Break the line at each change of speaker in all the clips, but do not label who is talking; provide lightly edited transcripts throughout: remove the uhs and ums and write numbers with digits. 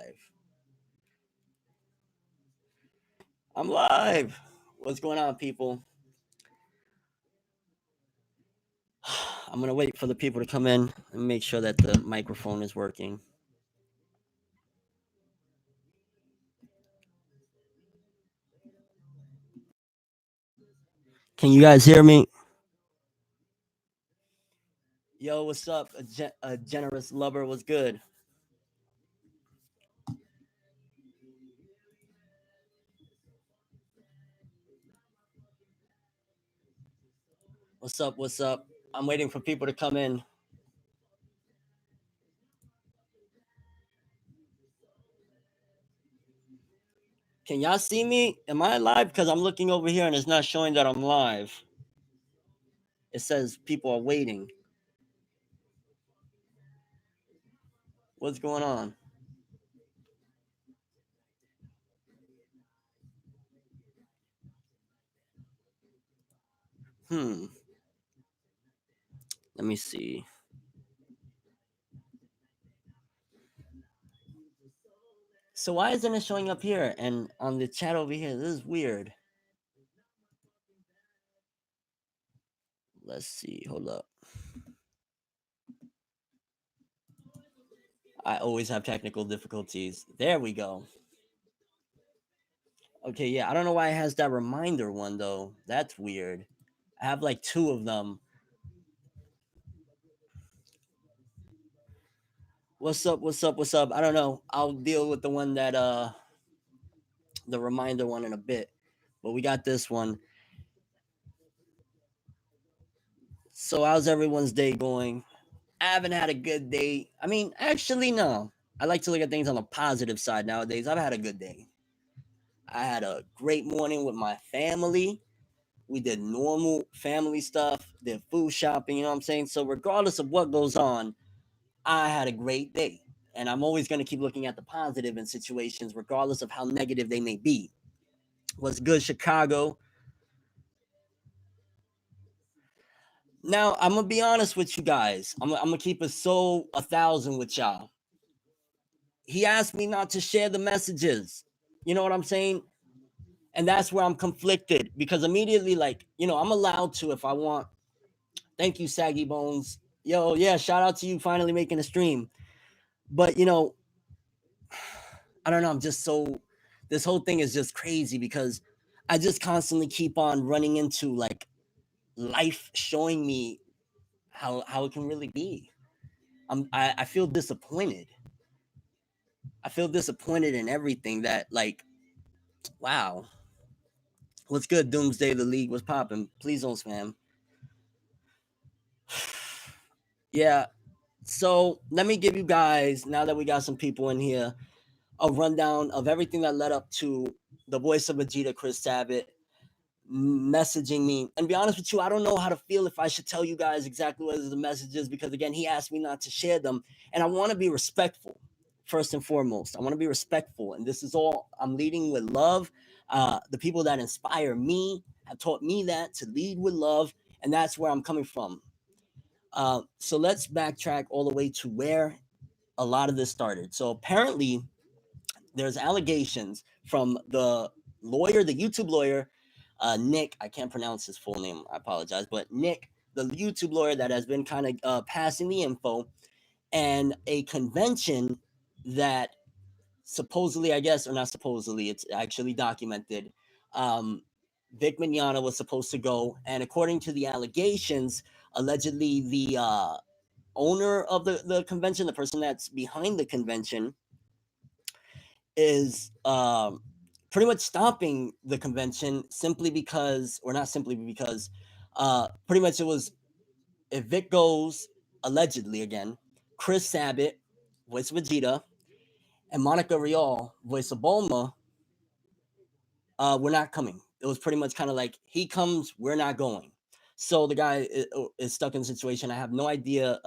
live. I'm live. What's going on, people? I'm gonna wait for the people to come in and make sure that the microphone is working. Can you guys hear me? Yo, what's up? A generous lover was good. What's up? What's up? I'm waiting for people to come in. Can y'all see me? Am I live? Because I'm looking over here and it's not showing that I'm live. It says people are waiting. What's going on? Hmm. Let me see. So why isn't it showing up here and on the chat over here? This is weird. Let's see. Hold up. I always have technical difficulties. There we go. Okay, yeah. I don't know why it has that reminder one though. That's weird. I have like two of them. What's up? What's up? What's up? I don't know. I'll deal with the one that the reminder one in a bit. But we got this one. So how's everyone's day going? I haven't had a good day. I mean, actually, no. I like to look at things on the positive side nowadays. I've had a good day. I had a great morning with my family. We did normal family stuff, did food shopping, you know what I'm saying? So, regardless of what goes on, I had a great day. And I'm always going to keep looking at the positive in situations, regardless of how negative they may be. What's good, Chicago? Now, I'm going to be honest with you guys. I'm going to keep it so 1,000 with y'all. He asked me not to share the messages. You know what I'm saying? And that's where I'm conflicted because immediately, like, I'm allowed to if I want. Thank you, Saggy Bones. Yo, yeah, shout out to you finally making a stream. But, I don't know. I'm just so, this whole thing is just crazy because I just constantly keep on running into like life showing me how it can really be. I feel disappointed. I feel disappointed in everything that, like, wow. What's good, Doomsday? The league was popping. Please don't spam. Yeah. So let me give you guys, now that we got some people in here, a rundown of everything that led up to the voice of Vegeta, Chris Sabat, messaging me. And to be honest with you, I don't know how to feel if I should tell you guys exactly what the message is because, again, he asked me not to share them. And I want to be respectful, first and foremost. I want to be respectful. And this is all I'm leading with love. The people that inspire me have taught me that to lead with love. And that's where I'm coming from. So let's backtrack all the way to where a lot of this started. So apparently, there's allegations from the lawyer, the YouTube lawyer, Nick. I can't pronounce his full name. I apologize, but Nick, the YouTube lawyer that has been kind of passing the info, and a convention that supposedly, I guess, or not supposedly, it's actually documented. Vic Mignogna was supposed to go, and according to the allegations, allegedly the owner of the convention, the person that's behind the convention, is pretty much stopping the convention simply because, or not simply because, pretty much it was, if Vic goes, allegedly again, Chris Sabat, voice of Vegeta, and Monica Rial, voice of Bulma, we're not coming. It was pretty much kind of like, he comes, we're not going. So the guy is stuck in a situation. I have no idea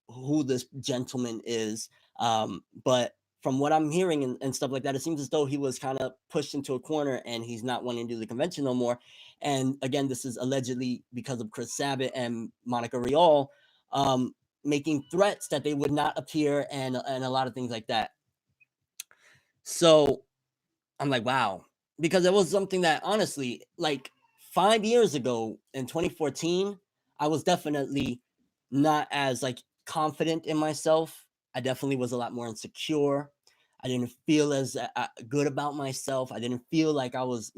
who this gentleman is, but from what I'm hearing and stuff like that, it seems as though he was kind of pushed into a corner and he's not wanting to do the convention no more. And again, this is allegedly because of Chris Sabat and Monica Rial making threats that they would not appear and a lot of things like that. So I'm like, wow, because it was something that honestly, like 5 years ago in 2014, I was definitely not as like confident in myself. I definitely was a lot more insecure. I didn't feel as good about myself. I didn't feel like I was,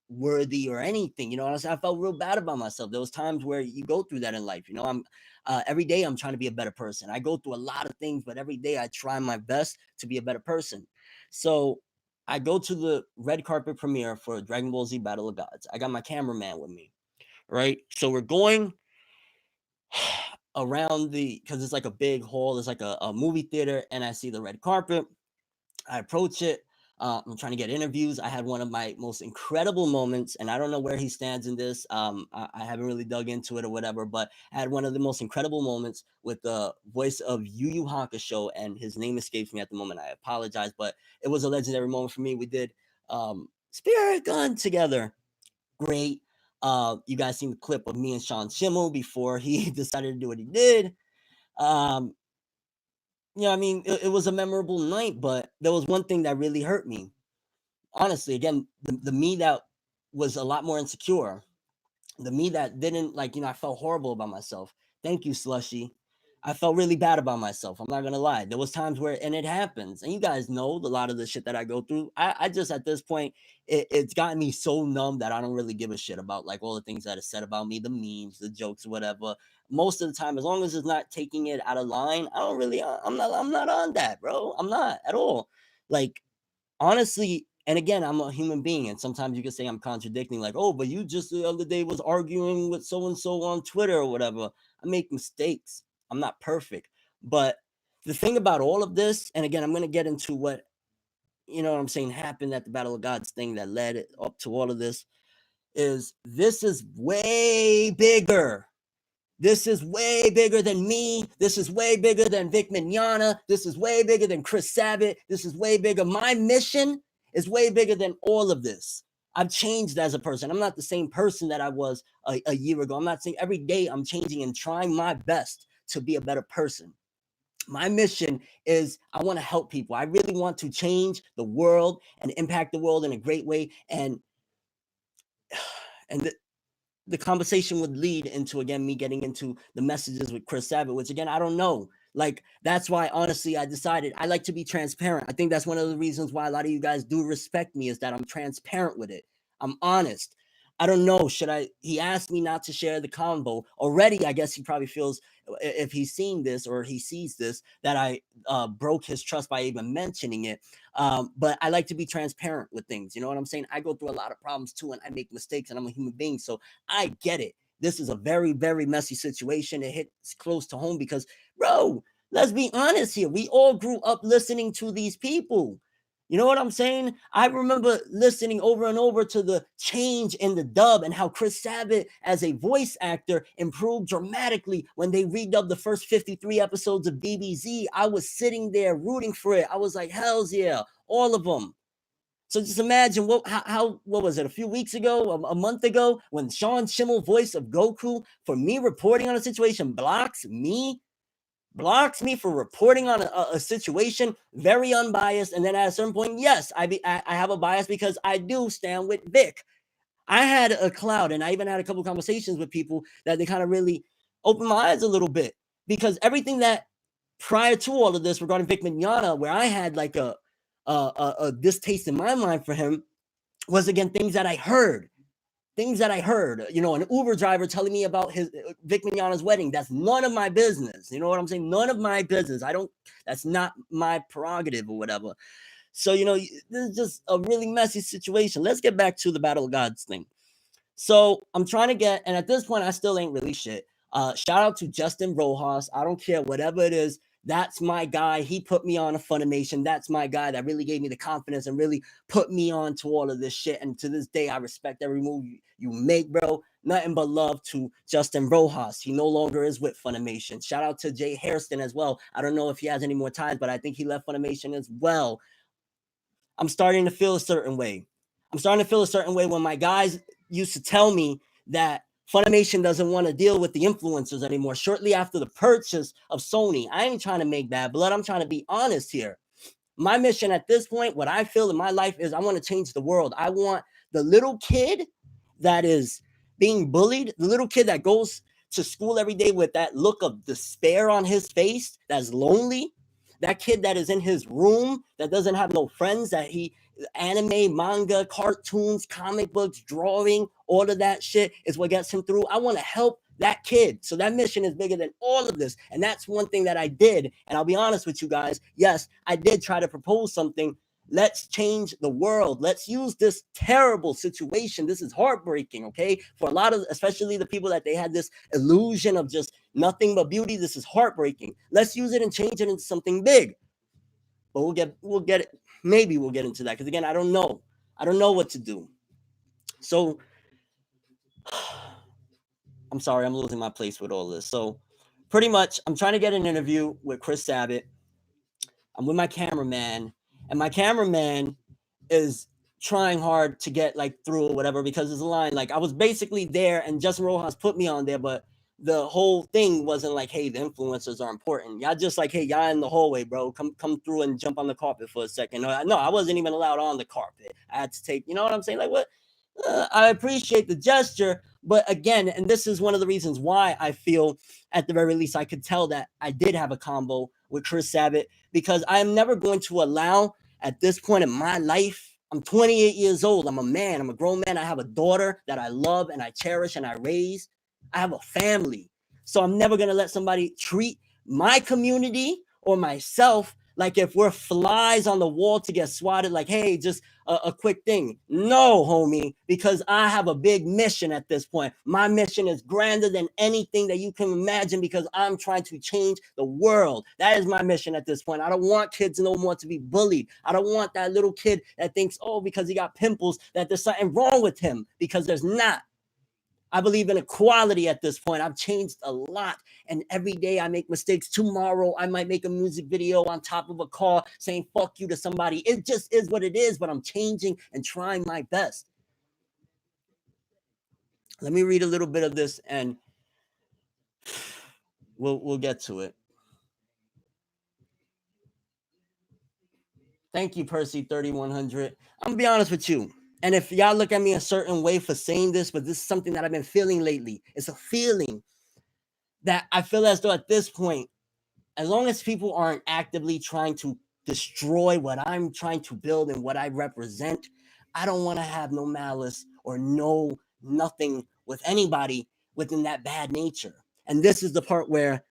worthy or anything. You know what I'm saying? I felt real bad about myself. There was times where you go through that in life. I'm every day I'm trying to be a better person. I go through a lot of things, but every day I try my best to be a better person. So I go to the red carpet premiere for Dragon Ball Z Battle of Gods. I got my cameraman with me, right? So we're going around because it's like a big hall, it's like a movie theater, and I see the red carpet. I approach it. I'm trying to get interviews. I had one of my most incredible moments, and I don't know where he stands in this. I haven't really dug into it or whatever, but I had one of the most incredible moments with the voice of Yu Yu Hakusho, and his name escapes me at the moment. I apologize, but it was a legendary moment for me. We did Spirit Gun together. Great. You guys seen the clip of me and Sean Schimmel before he decided to do what he did. Um, I mean, it was a memorable night, but there was one thing that really hurt me. Honestly, again, the me that was a lot more insecure, the me that didn't like, I felt horrible about myself. Thank you, Slushy. I felt really bad about myself. I'm not gonna lie. There was times where, and it happens, and you guys know a lot of the shit that I go through. I just at this point, it's gotten me so numb that I don't really give a shit about like all the things that are said about me, the memes, the jokes, whatever. Most of the time, as long as it's not taking it out of line, I don't really. I'm not on that, bro. I'm not at all. Like honestly, and again, I'm a human being, and sometimes you can say I'm contradicting, like, oh, but you just the other day was arguing with so and so on Twitter or whatever. I make mistakes. I'm not perfect. But the thing about all of this, and again, I'm gonna get into what what I'm saying happened at the Battle of Gods thing that led it up to all of this is way bigger. This is way bigger than me. This is way bigger than Vic Mignogna. This is way bigger than Chris Sabat. This is way bigger. My mission is way bigger than all of this. I've changed as a person. I'm not the same person that I was a year ago. I'm not saying every day I'm changing and trying my best to be a better person. My mission is I want to help people. I really want to change the world and impact the world in a great way. And the conversation would lead into again me getting into the messages with Chris Sabat, which again I don't know. Like that's why honestly I decided I like to be transparent. I think that's one of the reasons why a lot of you guys do respect me is that I'm transparent with it. I'm honest. I don't know. Should I? He asked me not to share the convo already. I guess he probably feels if he's seeing this or he sees this that I broke his trust by even mentioning it. But I like to be transparent with things. You know what I'm saying? I go through a lot of problems too, and I make mistakes, and I'm a human being. So I get it. This is a very, very messy situation. It hits close to home because, bro, let's be honest here. We all grew up listening to these people. You know what I'm saying? I remember listening over and over to the change in the dub and how Chris Sabat, as a voice actor, improved dramatically when they redubbed the first 53 episodes of DBZ. I was sitting there rooting for it. I was like, hell's yeah, all of them. So just imagine what was it a few weeks ago, a month ago, when Sean Schimmel, voice of Goku, for me reporting on a situation, blocks me for reporting on a situation, very unbiased. And then at a certain point, yes, I have a bias because I do stand with Vic. I had a cloud, and I even had a couple of conversations with people that they kind of really opened my eyes a little bit because everything that prior to all of this regarding Vic Mignogna, where I had like a distaste in my mind for him, was again things that I heard. Things that I heard, an Uber driver telling me about his Vic Mignogna's wedding. That's none of my business. You know what I'm saying? None of my business. That's not my prerogative or whatever. So, this is just a really messy situation. Let's get back to the Battle of Gods thing. So I'm trying to get, and at this point, I still ain't really shit. Shout out to Justin Rojas. I don't care, whatever it is. That's my guy. He put me on a Funimation. That's my guy that really gave me the confidence and really put me on to all of this shit. And to this day, I respect every move you make, bro. Nothing but love to Justin Rojas. He no longer is with Funimation. Shout out to Jay Hairston as well. I don't know if he has any more ties, but I think he left Funimation as well. I'm starting to feel a certain way. I'm starting to feel a certain way when my guys used to tell me that Funimation doesn't want to deal with the influencers anymore shortly after the purchase of Sony. I ain't trying to make bad blood. I'm trying to be honest here. My mission at this point, what I feel in my life is I want to change the world. I want the little kid that is being bullied, the little kid that goes to school every day with that look of despair on his face, that's lonely, that kid that is in his room, that doesn't have no friends, that he anime, manga, cartoons, comic books, drawing, all of that shit is what gets him through. I want to help that kid. So that mission is bigger than all of this. And that's one thing that I did. And I'll be honest with you guys. Yes, I did try to propose something. Let's change the world. Let's use this terrible situation. This is heartbreaking, okay? For a lot of, especially the people that they had this illusion of just nothing but beauty. This is heartbreaking. Let's use it and change it into something big. But we'll get it. Maybe we'll get into that because again, I don't know. I don't know what to do. So I'm sorry, I'm losing my place with all this. So pretty much, I'm trying to get an interview with Chris Sabat. I'm with my cameraman, and my cameraman is trying hard to get like through or whatever because there's a line. Like I was basically there, and Justin Rojas put me on there, but the whole thing wasn't like, hey, the influencers are important. Y'all just like, hey, y'all in the hallway, bro. Come through and jump on the carpet for a second. No, I wasn't even allowed on the carpet. I had to take, you know what I'm saying? Like what? I appreciate the gesture, but again, and this is one of the reasons why I feel at the very least I could tell that I did have a combo with Chris Sabat because I am never going to allow at this point in my life. I'm 28 years old. I'm a man. I'm a grown man. I have a daughter that I love and I cherish and I raise. I have a family. So I'm never going to let somebody treat my community or myself like if we're flies on the wall to get swatted, like, hey, just a quick thing. No, homie, because I have a big mission at this point. My mission is grander than anything that you can imagine because I'm trying to change the world. That is my mission at this point. I don't want kids no more to be bullied. I don't want that little kid that thinks, oh, because he got pimples, that there's something wrong with him, because there's not. I believe in equality at this point. I've changed a lot. And every day I make mistakes. Tomorrow I might make a music video on top of a car saying fuck you to somebody. It just is what it is, but I'm changing and trying my best. Let me read a little bit of this and we'll get to it. Thank you, Percy 3100. I'm gonna be honest with you. And if y'all look at me a certain way for saying this, but this is something that I've been feeling lately. It's a feeling that I feel as though at this point, as long as people aren't actively trying to destroy what I'm trying to build and what I represent, I don't want to have no malice or nothing with anybody within that bad nature. And this is the part where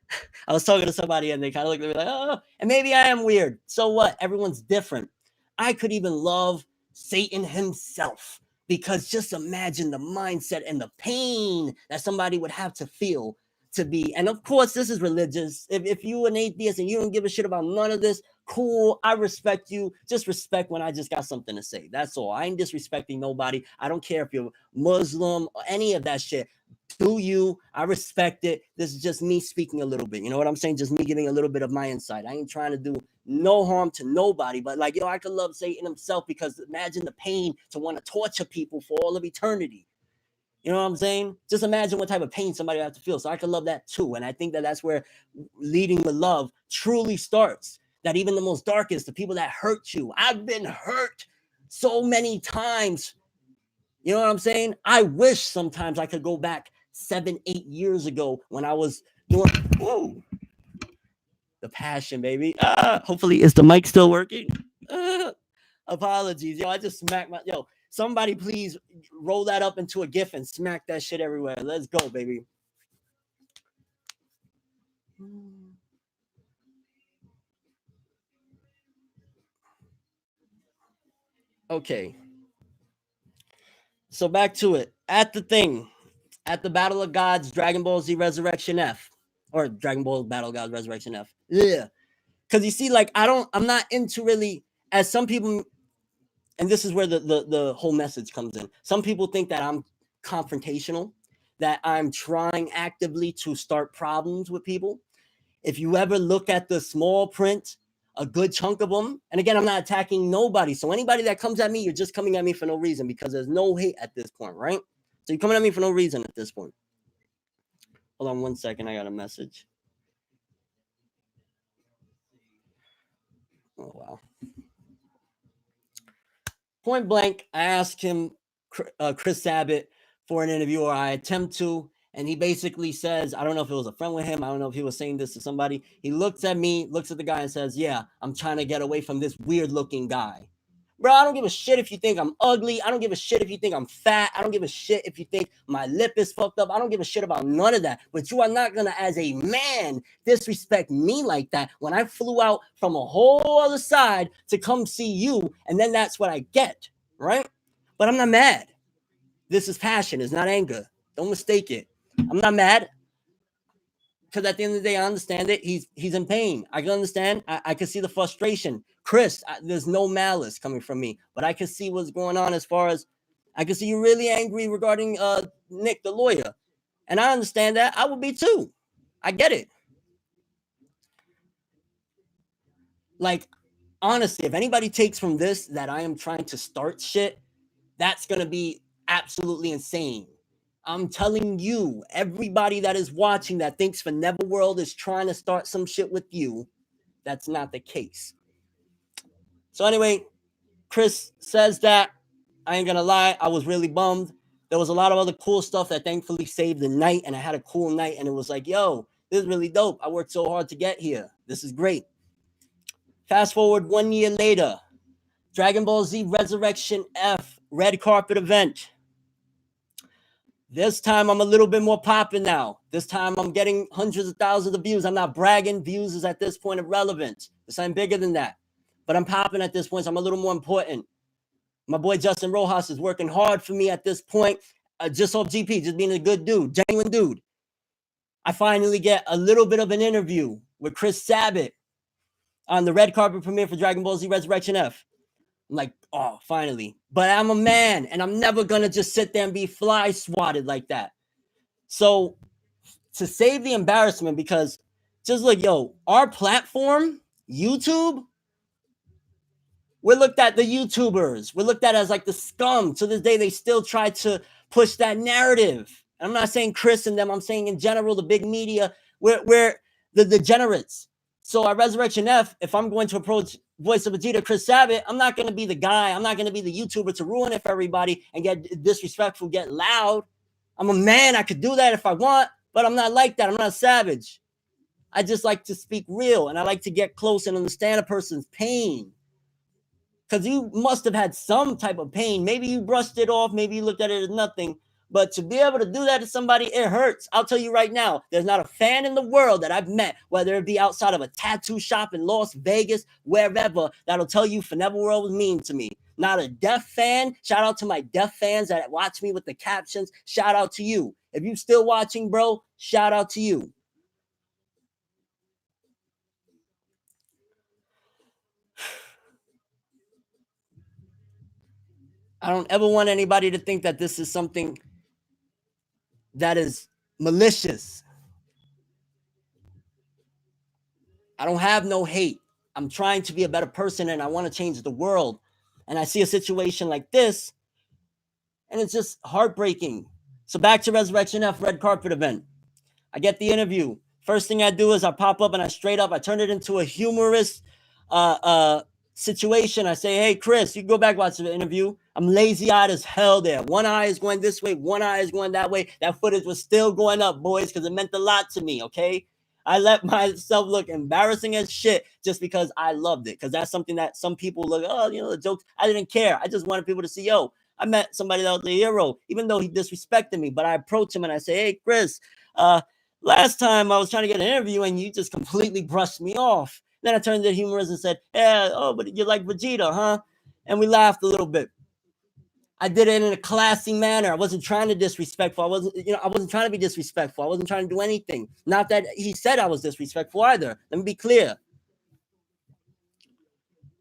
I was talking to somebody and they kind of looked at me like, oh, and maybe I am weird. So what? Everyone's different. I could even love Satan himself because just imagine the mindset and the pain that somebody would have to feel to be. And of course, this is religious. If you an atheist and you don't give a shit about none of this, cool. I respect you. Just respect when I just got something to say. That's all. I ain't disrespecting nobody. I don't care if you're Muslim or any of that shit. Do you? I respect it. This is just me speaking a little bit. You know what I'm saying? Just me giving a little bit of my insight. I ain't trying to do no harm to nobody, but like, I could love Satan himself because imagine the pain to want to torture people for all of eternity. You know what I'm saying? Just imagine what type of pain somebody would have to feel. So I could love that too. And I think that that's where leading with love truly starts. That even the most darkest, the people that hurt you, I've been hurt so many times. You know what I'm saying? I wish sometimes I could go back 7, 8 years ago when I was doing, whoa, the passion, baby. Hopefully, is the mic still working? Apologies. Yo, I just smacked my, somebody please roll that up into a GIF and smack that shit everywhere. Let's go, baby. Okay. So back to it. At the Battle of Gods, Dragon Ball Z Resurrection F. Or Dragon Ball Battle of Gods Resurrection F. Yeah. Because you see, like, I'm not into really, as some people, and this is where the whole message comes in. Some people think that I'm confrontational, that I'm trying actively to start problems with people. If you ever look at the small print, a good chunk of them, and again, I'm not attacking nobody. So anybody that comes at me, you're just coming at me for no reason because there's no hate at this point, right? So you're coming at me for no reason at this point. Hold on 1 second. I got a message. Oh, wow. Point blank, I asked him, Chris Sabat, for an interview, or I attempt to, and he basically says, I don't know if it was a friend with him. I don't know if he was saying this to somebody. He looks at me, looks at the guy, and says, yeah, I'm trying to get away from this weird looking guy. Bro, I don't give a shit if you think I'm ugly. I don't give a shit if you think I'm fat. I don't give a shit if you think my lip is fucked up. I don't give a shit about none of that. But you are not going to, as a man, disrespect me like that when I flew out from a whole other side to come see you. And then that's what I get, right? But I'm not mad. This is passion. It's not anger. Don't mistake it. I'm not mad. Because at the end of the day, I understand it. He's in pain. I can understand. I can see the frustration. Chris, there's no malice coming from me, but I can see what's going on as far as I can see you really angry regarding Nick, the lawyer. And I understand that. I would be too. I get it. Like, honestly, if anybody takes from this that I am trying to start shit, that's going to be absolutely insane. I'm telling you, everybody that is watching that thinks ForneverWorld is trying to start some shit with you, that's not the case. So anyway, Chris says that. I ain't gonna lie, I was really bummed. There was a lot of other cool stuff that thankfully saved the night, and I had a cool night, and it was like, yo, this is really dope. I worked so hard to get here. This is great. Fast forward 1 year later, Dragon Ball Z Resurrection F red carpet event. This time I'm a little bit more popping now. This time I'm getting hundreds of thousands of views. I'm not bragging. Views is at this point irrelevant. This I'm bigger than that. But I'm popping at this point, so I'm a little more important. My boy Justin Rojas is working hard for me at this point. Just off GP, just being a good dude, genuine dude. I finally get a little bit of an interview with Chris Sabat on the red carpet premiere for Dragon Ball Z Resurrection F. I'm like, oh, finally. But I'm a man, and I'm never going to just sit there and be fly swatted like that. So to save the embarrassment, because just look, yo, our platform, YouTube, we're looked at the YouTubers. We're looked at as like the scum. To this day, they still try to push that narrative. And I'm not saying Chris and them. I'm saying in general, the big media, we're the degenerates. So at Resurrection F, if I'm going to approach Voice of Vegeta, Chris Sabat, I'm not going to be the guy. I'm not going to be the YouTuber to ruin it for everybody and get disrespectful, get loud. I'm a man. I could do that if I want, but I'm not like that. I'm not a savage. I just like to speak real, and I like to get close and understand a person's pain. Because you must have had some type of pain. Maybe you brushed it off. Maybe you looked at it as nothing. But to be able to do that to somebody, it hurts. I'll tell you right now, there's not a fan in the world that I've met, whether it be outside of a tattoo shop in Las Vegas, wherever, that'll tell you ForneverWorld was mean to me. Not a deaf fan. Shout out to my deaf fans that watch me with the captions. Shout out to you. If you're still watching, bro, shout out to you. I don't ever want anybody to think that this is something that is malicious. I don't have no hate. I'm trying to be a better person, and I want to change the world. And I see a situation like this, and it's just heartbreaking. So back to Resurrection F red carpet event. I get the interview. First thing I do is I pop up and I turn it into a humorous situation. I say, hey, Chris, you can go back watch the interview. I'm lazy-eyed as hell there. One eye is going this way, one eye is going that way. That footage was still going up, boys, because it meant a lot to me, okay? I let myself look embarrassing as shit just because I loved it. Because that's something that some people look, oh, you know, the jokes. I didn't care. I just wanted people to see, yo, I met somebody that was a hero, even though he disrespected me. But I approach him and I say, hey, Chris, last time I was trying to get an interview and you just completely brushed me off. Then I turned to the humorist and said, yeah, oh, but you're like Vegeta, huh? And we laughed a little bit. I did it in a classy manner. I wasn't trying to disrespectful. I wasn't trying to be disrespectful. I wasn't trying to do anything. Not that he said I was disrespectful either. Let me be clear.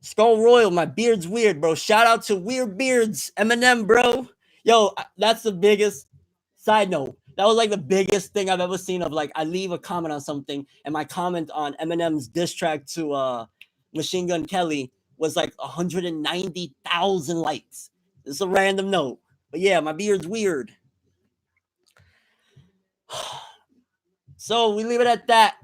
Skull Royal, my beard's weird, bro. Shout out to Weird Beards, Eminem, bro. Yo, that's the biggest side note. That was like the biggest thing I've ever seen of like I leave a comment on something and my comment on Eminem's diss track to Machine Gun Kelly was like 190,000 likes. It's a random note. But yeah, my beard's weird. So we leave it at that.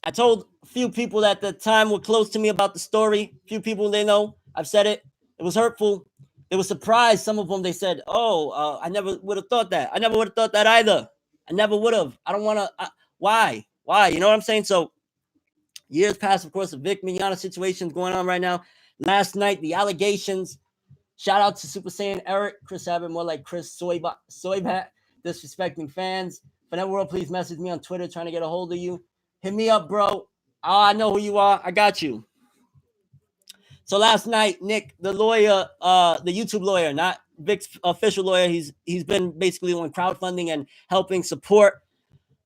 I told a few people at the time were close to me about the story. A few people they know. I've said it. It was hurtful. they were surprised. Some of them, they said, "Oh, I never would have thought that. I never would have thought that either. I never would have. I don't want to. Why? Why? You know what I'm saying?" So years past, of course, the Vic Mignogna situation is going on right now. Last night, the allegations. Shout out to Super Saiyan Eric, Chris Sabat, more like Chris Soybat, disrespecting fans. ForneverWorld, please message me on Twitter trying to get a hold of you. Hit me up, bro. Oh, I know who you are. I got you. So last night, Nick, the lawyer, the YouTube lawyer, not Vic's official lawyer, he's been basically on crowdfunding and helping support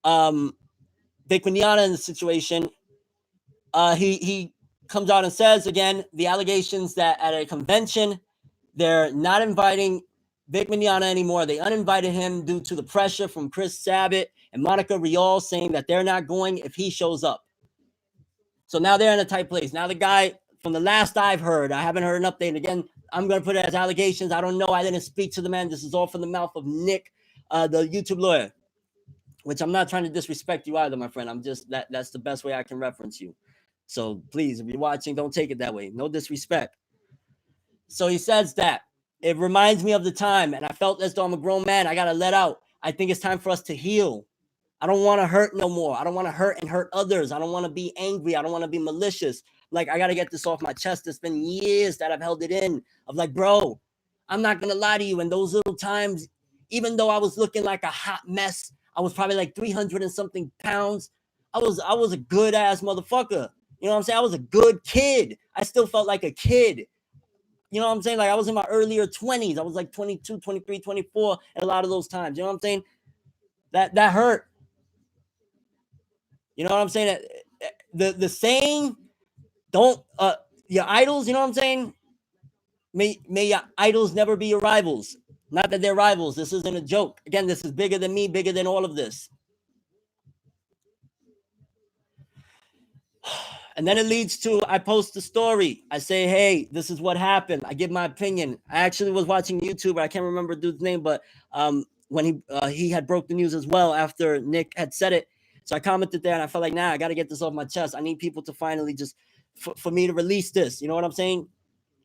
Vic Mignogna in the situation. He comes out and says again the allegations that at a convention they're not inviting Vic Mignogna anymore. They uninvited him due to the pressure from Chris Sabat and Monica Rial saying that they're not going if he shows up. So now they're in a tight place. Now the guy, from the last I've heard, I haven't heard an update. And again, I'm going to put it as allegations. I don't know. I didn't speak to the man. This is all from the mouth of Nick, the YouTube lawyer, which I'm not trying to disrespect you either, my friend. I'm just, that's the best way I can reference you. So please, if you're watching, don't take it that way. No disrespect. So he says that it reminds me of the time, and I felt as though I'm a grown man. I got to let out. I think it's time for us to heal. I don't want to hurt no more. I don't want to hurt and hurt others. I don't want to be angry. I don't want to be malicious. Like, I got to get this off my chest. It's been years that I've held it in of like, bro, I'm not going to lie to you. In those little times, even though I was looking like a hot mess, I was probably like 300 and something pounds. I was a good ass motherfucker. You know what I'm saying? I was a good kid. I still felt like a kid. You know what I'm saying? Like, I was in my earlier 20s. I was like 22, 23, 24 at a lot of those times. You know what I'm saying? That hurt. You know what I'm saying? The saying, don't your idols, you know what I'm saying? May your idols never be your rivals. Not that they're rivals. This isn't a joke. Again, this is bigger than me, bigger than all of this. And then it leads to, I post a story. I say, hey, this is what happened. I give my opinion. I actually was watching YouTube. I can't remember the dude's name, but when he had broke the news as well after Nick had said it. So I commented there and I felt like, nah, I got to get this off my chest. I need people to finally just, for me to release this. You know what I'm saying?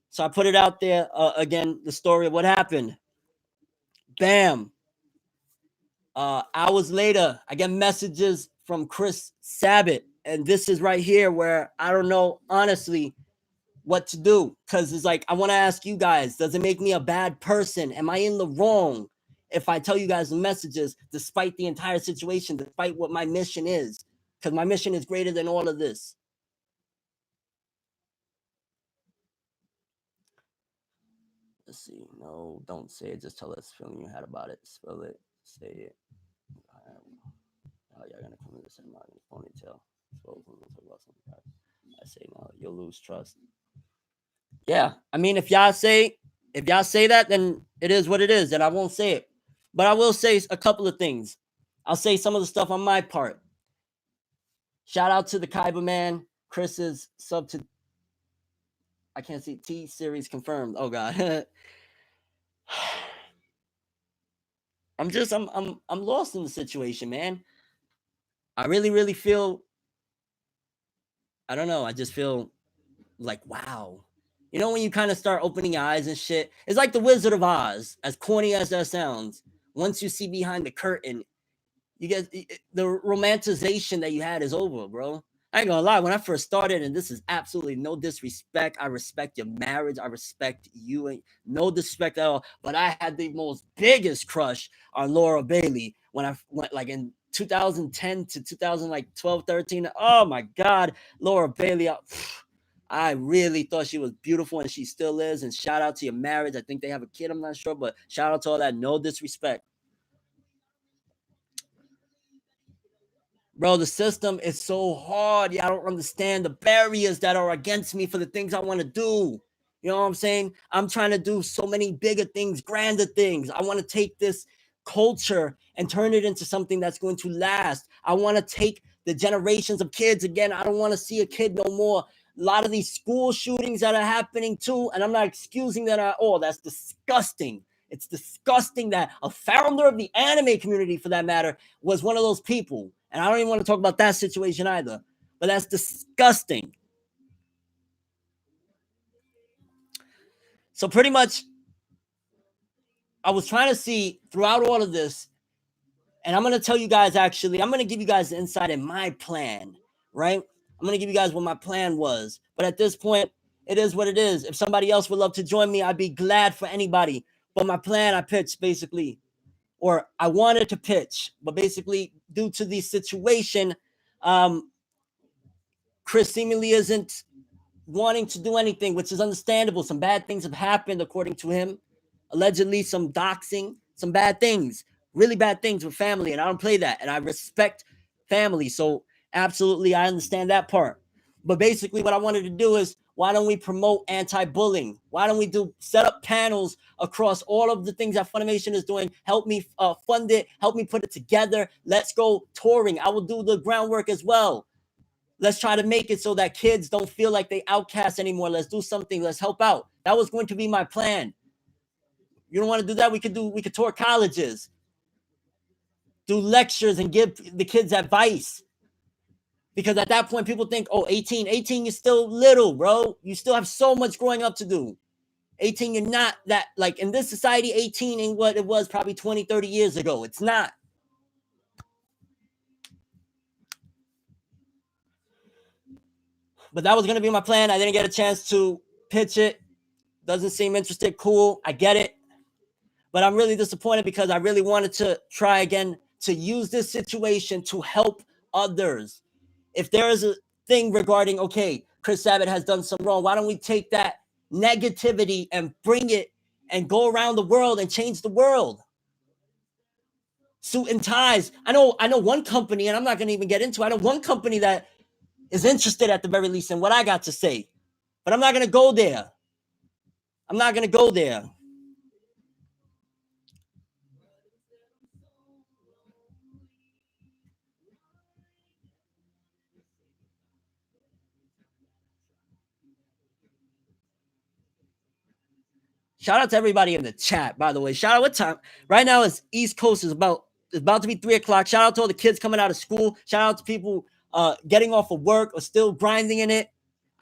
So I put it out there again, the story of what happened. Bam. Hours later, I get messages from Chris Sabat. And this is right here where I don't know, honestly, what to do. Because it's like, I want to ask you guys, does it make me a bad person? Am I in the wrong if I tell you guys the messages, despite the entire situation, despite what my mission is? Because my mission is greater than all of this. Let's see. No, don't say it. Just tell us feeling you had about it. Spell it. Say it. Oh, you're going to come to the cinema in a ponytail. I say no, you'll lose trust. Yeah, I mean, if y'all say that, then it is what it is, and I won't say it. But I will say a couple of things. I'll say some of the stuff on my part. Shout out to the Kaiba man. Chris's sub to, I can't see, T series confirmed. Oh god. I'm lost in the situation, man. I really feel, I don't know, I just feel like, wow. You know, when you kind of start opening your eyes and shit, it's like the Wizard of Oz, as corny as that sounds. Once you see behind the curtain, you get the romanticization that you had is over, bro. I ain't gonna lie. When I first started, and this is absolutely no disrespect, I respect your marriage. I respect you, and no disrespect at all. But I had the most biggest crush on Laura Bailey when I went like in 2010 to 2012, 13. Oh my God, Laura Bailey. I really thought she was beautiful, and she still is. And shout out to your marriage. I think they have a kid. I'm not sure, but shout out to all that. No disrespect. Bro, the system is so hard. Yeah, I don't understand the barriers that are against me for the things I want to do. You know what I'm saying? I'm trying to do so many bigger things, grander things. I want to take this culture and turn it into something that's going to last. I want to take the generations of kids again. I don't want to see a kid no more. A lot of these school shootings that are happening too, and I'm not excusing that at all. That's disgusting. It's disgusting that a founder of the anime community, for that matter, was one of those people. And I don't even want to talk about that situation either. But that's disgusting. So pretty much, I was trying to see throughout all of this, and I'm going to tell you guys, actually, I'm going to give you guys insight in my plan, right? I'm going to give you guys what my plan was. But at this point, it is what it is. If somebody else would love to join me, I'd be glad for anybody. But my plan, I pitched basically, or I wanted to pitch, but basically, due to the situation, Chris seemingly isn't wanting to do anything, which is understandable. Some bad things have happened, according to him. Allegedly, some doxing, some bad things, really bad things with family. And I don't play that. And I respect family. So, absolutely, I understand that part. But basically, what I wanted to do is why don't we promote anti-bullying? Why don't we set up panels across all of the things that Funimation is doing? Help me fund it. Help me put it together. Let's go touring. I will do the groundwork as well. Let's try to make it so that kids don't feel like they outcast anymore. Let's do something. Let's help out. That was going to be my plan. You don't want to do that? We could tour colleges, do lectures, and give the kids advice. Because at that point, people think, oh, 18 is still little, bro. You still have so much growing up to do. 18, you're not that, like, in this society, 18 ain't what it was probably 20, 30 years ago. It's not. But that was going to be my plan. I didn't get a chance to pitch it. Doesn't seem interested. Cool. I get it. But I'm really disappointed because I really wanted to try again to use this situation to help others. If there is a thing regarding, okay, Chris Sabat has done some wrong, why don't we take that negativity and bring it and go around the world and change the world? Suit and ties. I know one company, and I'm not going to even get into it. I know one company that is interested at the very least in what I got to say. But I'm not going to go there. I'm not going to go there. Shout out to everybody in the chat, by the way. Shout out, what time? Right now it's East Coast. It's about to be 3:00. Shout out to all the kids coming out of school. Shout out to people getting off of work or still grinding in it.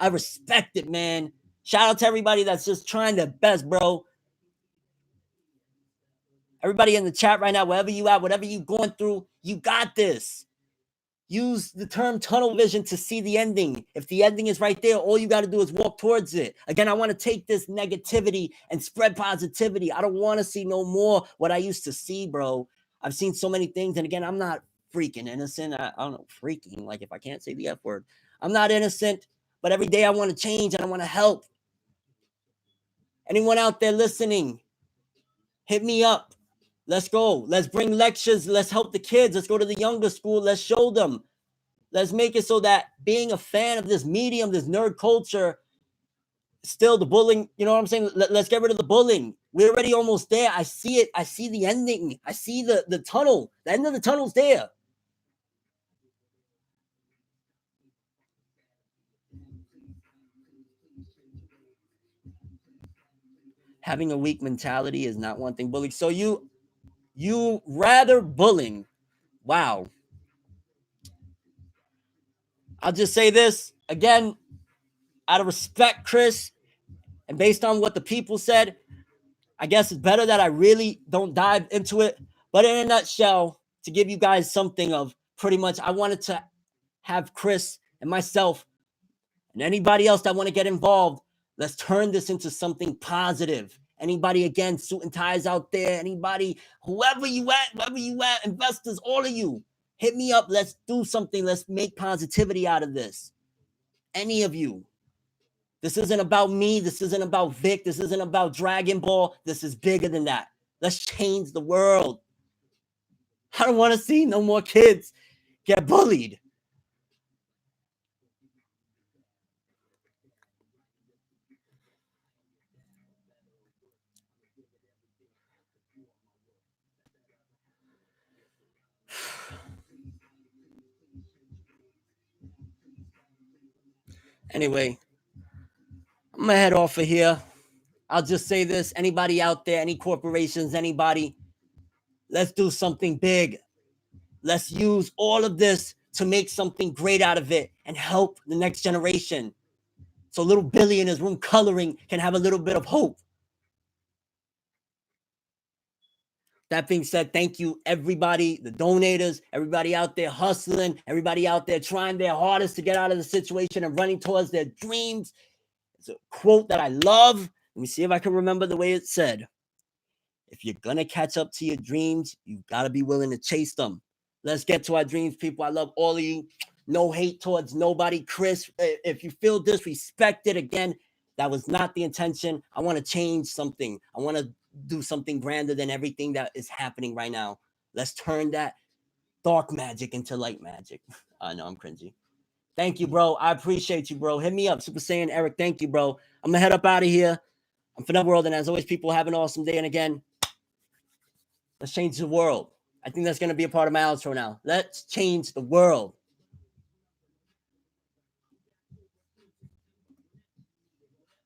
I respect it, man. Shout out to everybody that's just trying their best, bro. Everybody in the chat right now, wherever you at, whatever you going through, you got this. Use the term tunnel vision to see the ending. If the ending is right there, all you got to do is walk towards it. Again, I want to take this negativity and spread positivity. I don't want to see no more what I used to see, bro. I've seen so many things. And again, I'm not freaking innocent. I don't know, freaking, like if I can't say the F word. I'm not innocent, but every day I want to change and I want to help. Anyone out there listening, hit me up. Let's go. Let's bring lectures. Let's help the kids. Let's go to the younger school. Let's show them. Let's make it so that being a fan of this medium, this nerd culture, still the bullying, you know what I'm saying? Let's get rid of the bullying. We're already almost there. I see it. I see the ending. I see the tunnel. The end of the tunnel's there. Having a weak mentality is not one thing. Bullying. So you rather bullying. Wow. I'll just say this again, out of respect, Chris, and based on what the people said, I guess it's better that I really don't dive into it. But in a nutshell, to give you guys something of pretty much, I wanted to have Chris and myself and anybody else that want to get involved. Let's turn this into something positive. Anybody, again, suit and ties out there, anybody, whoever you at, investors, all of you, hit me up. Let's do something. Let's make positivity out of this. Any of you. This isn't about me. This isn't about Vic. This isn't about Dragon Ball. This is bigger than that. Let's change the world. I don't want to see no more kids get bullied. Anyway, I'm going to head off of here. I'll just say this. Anybody out there, any corporations, anybody, let's do something big. Let's use all of this to make something great out of it and help the next generation. So little Billy in his room coloring can have a little bit of hope. That being said, thank you, everybody, the donators, everybody out there hustling, everybody out there trying their hardest to get out of the situation and running towards their dreams. It's a quote that I love. Let me see if I can remember the way it said. If you're going to catch up to your dreams, you got to be willing to chase them. Let's get to our dreams, people. I love all of you. No hate towards nobody. Chris, if you feel disrespected, again, that was not the intention. I want to change something. I want to do something grander than everything that is happening right now. Let's turn that dark magic into light magic. I know I'm cringy. Thank you, bro. I appreciate you, bro. Hit me up, Super Saiyan Eric. Thank you, bro. I'm gonna head up out of here. I'm ForneverWorld, and as always, people have an awesome day. And again, let's change the world. I think that's gonna be a part of my outro now. Let's change the world.